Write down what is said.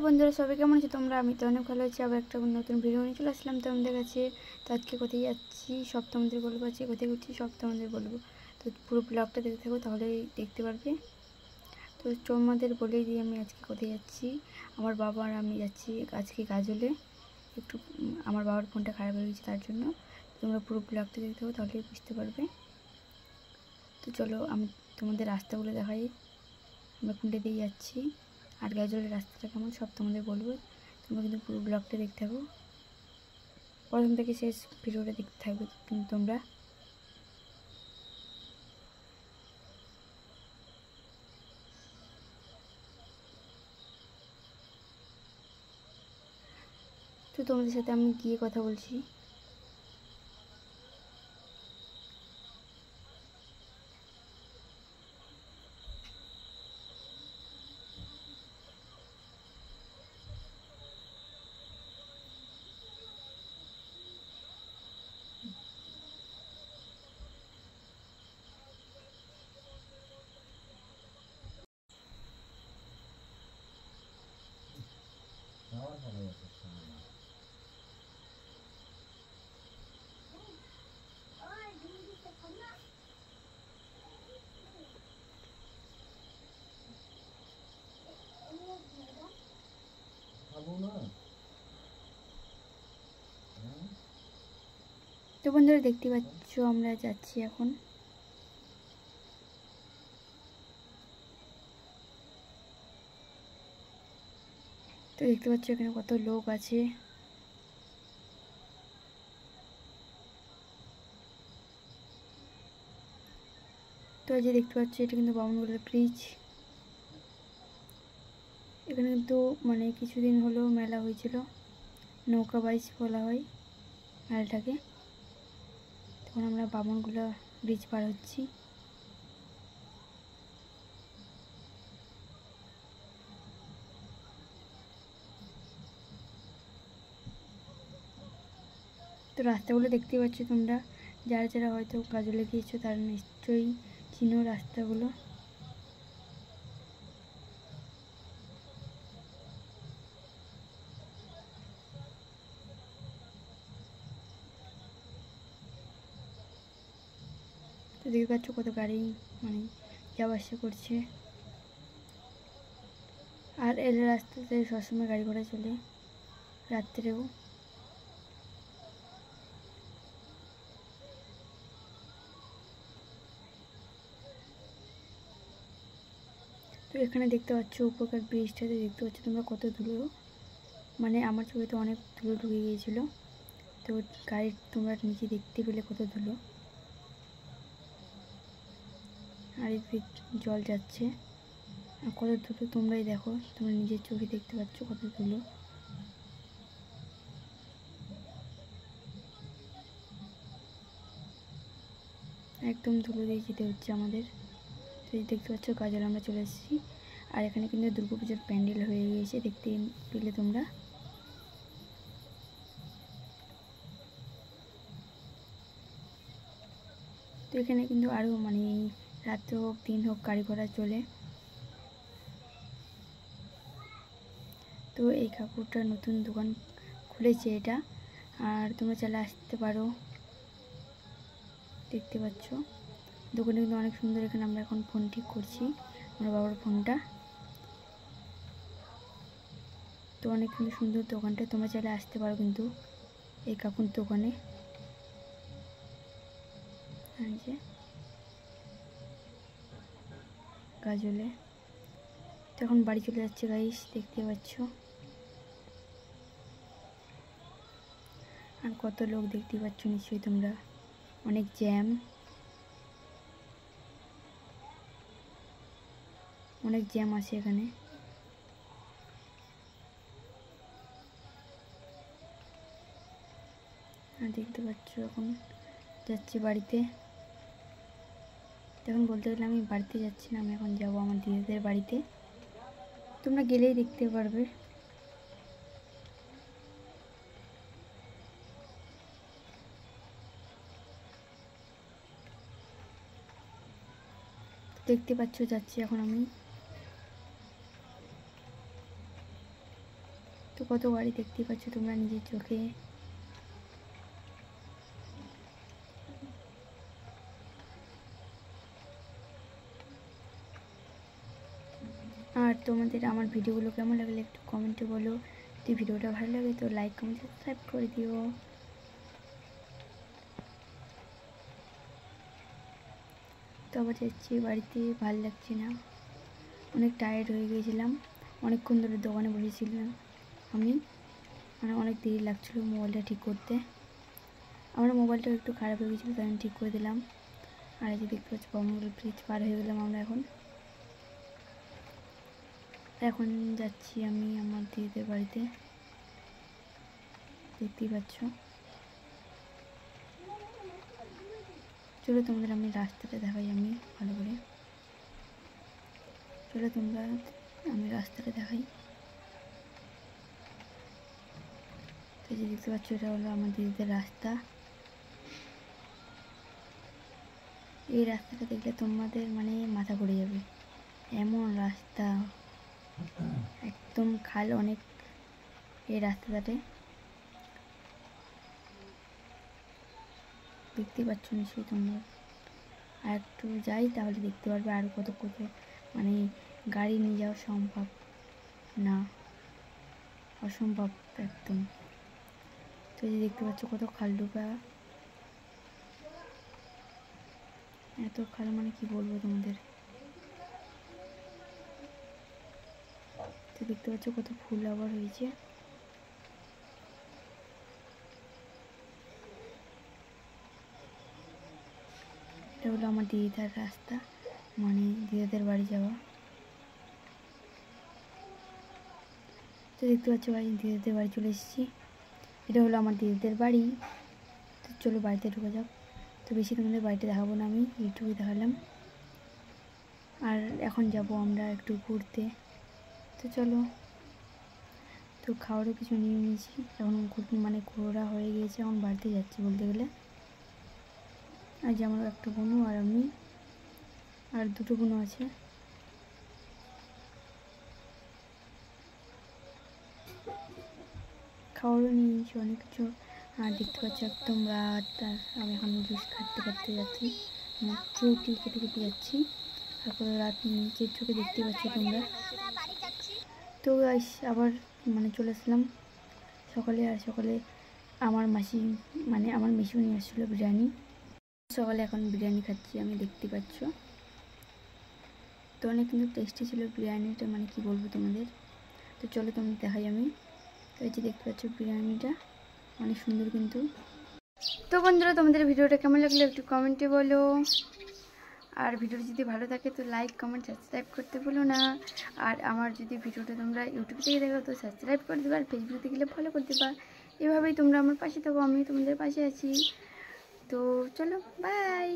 বন্ধুরা, সবাই কেমন আছো তোমরা? আমি তো অনেক ভালো আছি। আবার একটা নতুন ভিডিও নিয়ে চলে আসলাম তোমাদের কাছে। তো আজকে কোথায় যাচ্ছি সব তোমাদের বলবো, আজকে কোথায় ঘুরছি সব তোমাদের বলবো। তো পুরো ব্লগটা দেখতে থাকো, তাহলেই দেখতে পারবে। তো তোমাদের বলেই দিই আমি আজকে কোথায় যাচ্ছি। আমার বাবা আর আমি যাচ্ছি আজকে গাজলে। একটু আমার বাবার ফোনটা খারাপ হয়ে গেছে, তার জন্য। তোমরা পুরো ব্লগটা দেখতে থাকো, তাহলেই বুঝতে পারবে। তো চলো আমি তোমাদের রাস্তাগুলো দেখাই। আমরা কোনটা দিয়ে যাচ্ছি আর গাজলের রাস্তাটা কেমন সব তোমাদের বলবো। তোমরা কিন্তু পুরো ব্লগটা দেখতে থাকো, প্রথম থেকে শেষ ভিডিওটা দেখতে থাকবে কিন্তু তোমরা। তো তোমাদের সাথে আমি গিয়ে কথা বলছি। তো বন্ধুরা দেখতে পাচ্ছ আমরা যাচ্ছি এখন। তো দেখতে পাচ্ছ এখানে কত লোক আছে। তো এই যে দেখতে পাচ্ছ এটা কিন্তু বামনগোলা ব্রিজ। এখানে কিন্তু মানে কিছুদিন হলো মেলা হয়েছিল, নৌকা বাইচ বলা হয় মেলাটাকে। তখন আমরা বামনগোলা ব্রিজ পার হচ্ছি। তো রাস্তাগুলো দেখতে পাচ্ছ তোমরা, যারা যারা হয়তো গাজলে গিয়েছো তারা নিশ্চয়ই চিনো রাস্তাগুলো। তো দেখতে পাচ্ছ কত গাড়ি মানে যাওয়া আসা করছে। আর এই রাস্তাতে সবসময় গাড়ি ঘোড়া চলে, রাত্রেও। তো এখানে দেখতে পাচ্ছ উপকার ব্রিজটাতে দেখতে পাচ্ছ তোমরা কত ধুলো, মানে আমার চোখে তো অনেক ধুলো ঢুকে গিয়েছিল। তো গাড়ির তোমরা নিচে দেখতে পেলে কত ধুলো, আর এই জল যাচ্ছে আর কত ধুলো তোমরাই দেখো, তোমরা নিজের চোখে দেখতে পাচ্ছ কত ধুলো। একদম ধুলো দিয়ে যেতে হচ্ছে আমাদের। তো দেখতে পাচ্ছ গাজল আমরা চলে এসেছি। আর এখানে কিন্তু দুর্গাপুজোর প্যান্ডেল হয়ে গিয়েছে, দেখতে পেলে তোমরা। তো এখানে কিন্তু আরও মানে রাত হোক দিন হোক গাড়ি ঘোড়া চলে। তো এই কাকুরটা নতুন দোকান খুলেছে এটা, আর তোমরা চাইলে আসতে পারো। দেখতে পাচ্ছ দোকানটা কিন্তু অনেক সুন্দর। এখানে আমরা এখন ফোন ঠিক করছি, আমার বাবার ফোনটা। তো অনেক কিন্তু সুন্দর দোকানটা, তোমরা চাইলে আসতে পারো কিন্তু এই কাকুর দোকানে। এই যে গাজলে। তো এখন বাড়ি চলে যাচ্ছে গাইস, দেখতে পাচ্ছ। আর কত লোক দেখতে পাচ্ছ নিশ্চয়ই তোমরা, অনেক জ্যাম, অনেক জ্যাম আছে এখানে। আর দেখতে পাচ্ছ এখন যাচ্ছি বাড়িতে। এখন বলতে গেলে আমি বাড়িতে যাচ্ছি না, আমি এখন যাব আমার দিদিদের বাড়িতে। তোমরা গেলেই দেখতে পারবে। দেখতে পাচ্ছ যাচ্ছি এখন আমি। তো কত গাড়ি দেখতেই পাচ্ছ তোমরা নিজের চোখে। আর তোমাদের আমার ভিডিওগুলো কেমন লাগলে একটু কমেন্টে বলো। যদি ভিডিওটা ভালো লাগে তো লাইক কমেন্ট সাবস্ক্রাইব করে দিও। তো আবার যাচ্ছি বাড়িতে, ভালো লাগছে না, অনেক টায়ার্ড হয়ে গিয়েছিলাম, অনেকক্ষণ ধরে দোকানে বসেছিলাম আমি, মানে অনেক দেরি লাগছিলো মোবাইলটা ঠিক করতে। আমার মোবাইলটা একটু খারাপ হয়ে গেছিলো তাই আমি ঠিক করে দিলাম। আর এই যে দেখতে পাচ্ছি বঙ্গল ব্রিজ পার হয়ে গেলাম আমরা এখন যাচ্ছি আমি আমার দিদিদের বাড়িতে, দেখতেই পাচ্ছ। চলো তোমাদের আমি রাস্তাটা দেখাই আমি ভালো করে, চলো তোমরা আমি রাস্তাটা দেখাই। তো যে দেখতে পাচ্ছ এটা হলো আমার দিদিদের রাস্তা। এই রাস্তাটা দেখলে তোমাদের মানে মাথা ঘুরে যাবে, এমন রাস্তা, একদম খাল অনেক এই রাস্তাটাতে, দেখতে পাচ্ছ নিশ্চয়ই তোমরা। আর একটু যাই তাহলে দেখতে পারবে আর কত কত মানে গাড়ি নিয়ে যাওয়া সম্ভব না, অসম্ভব একদম। তো এই দেখতে পাচ্ছ কত খাল ডোবা, এত খাল মানে কি বলবো তোমাদের। তো দেখতে পাচ্ছ কত ফুল আবার হয়েছে। এটা হলো আমার দিদিদার রাস্তা, মানে দিদিদের বাড়ি যাওয়া। তো দেখতে পাচ্ছ ভাই দিদিদের বাড়ি চলে এসেছি, এটা হলো আমার দিদিদের বাড়ি। তো চলো বাড়িতে ঢুকে যাও। তো বেশি তোমাদের বাড়িতে দেখাবো না, আমি ইউটিউবে দেখালাম। আর এখন যাব আমরা একটু ঘুরতে, তো চলো। তো খাওয়ারও কিছু নিয়ে নিয়েছি, এখন মানে ঘোরা হয়ে গিয়েছে, এখন বাড়িতে যাচ্ছি বলতে গেলে। আর যে আমার একটা বোনও আর আমি, আর দুটো বোনও আছে। খাওয়ারও নিয়ে নিয়েছি অনেক কিছু। আর দেখতে পাচ্ছ একদম রাত, আর আমি এখন জুস খাটতে যাচ্ছি, ফ্রুটি কেটে যাচ্ছি। তারপরে রাত নিচের চোখে দেখতে পাচ্ছ তোমরা। তো আবার মানে চলে আসলাম সকালে। আর সকালে আমার মাসি মানে আমার মেশো নিয়ে আসছিলো বিরিয়ানি, সকালে এখন বিরিয়ানি খাচ্ছি আমি, দেখতে পাচ্ছ। তো অনেক কিন্তু টেস্টি ছিল বিরিয়ানিটা, মানে কি বলবো তোমাদের। তো চলো তোমাদের দেখাই আমি। তো এই যে দেখতে পাচ্ছ বিরিয়ানিটা অনেক সুন্দর কিন্তু। তো বন্ধুরা তোমাদের ভিডিওটা কেমন লাগলো একটু কমেন্টে বলো। আর ভিডিওটা যদি ভালো থাকে তো লাইক কমেন্ট সাবস্ক্রাইব করতে ভুলো না। আর আমার যদি ভিডিওটা তোমরা ইউটিউব থেকে দেখো তো সাবস্ক্রাইব করে দেবে, আর ফেসবুক থেকে গেলে ফলো করে দেবা। এভাবেই তোমরা আমার পাশে থাকো, আমি তোমাদের পাশে আছি। তো চলো বাই।